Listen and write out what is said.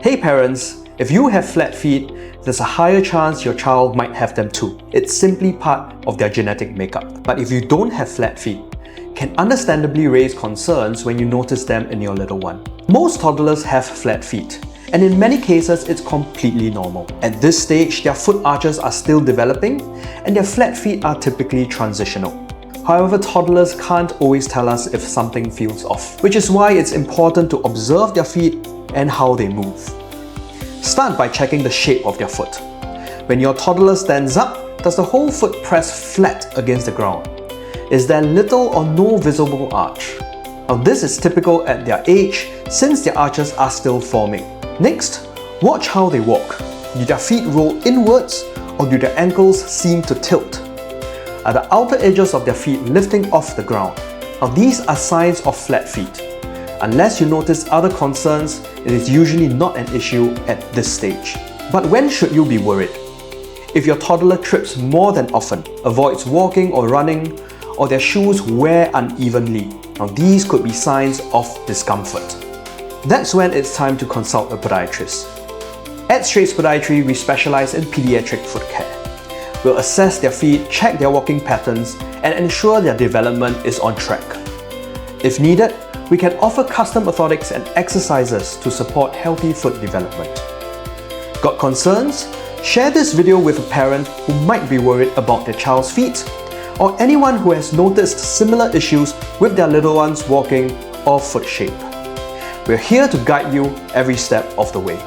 Hey parents, if you have flat feet, there's a higher chance your child might have them too. It's simply part of their genetic makeup. But if you don't have flat feet, can understandably raise concerns when you notice them in your little one. Most toddlers have flat feet, and in many cases it's completely normal. At this stage, their foot arches are still developing, and their flat feet are typically transitional. However, toddlers can't always tell us if something feels off, which is why it's important to observe their feet and how they move. Start by checking the shape of their foot. When your toddler stands up, does the whole foot press flat against the ground? Is there little or no visible arch? Now this is typical at their age since their arches are still forming. Next, watch how they walk. Do their feet roll inwards or do their ankles seem to tilt? Are the outer edges of their feet lifting off the ground? Now these are signs of flat feet. Unless you notice other concerns, it is usually not an issue at this stage. But when should you be worried? If your toddler trips more than often, avoids walking or running, or their shoes wear unevenly, now these could be signs of discomfort. That's when it's time to consult a podiatrist. At Straits Podiatry, we specialize in pediatric foot care. We'll assess their feet, check their walking patterns, and ensure their development is on track. If needed, we can offer custom orthotics and exercises to support healthy foot development. Got concerns? Share this video with a parent who might be worried about their child's feet, or anyone who has noticed similar issues with their little ones walking or foot shape. We're here to guide you every step of the way.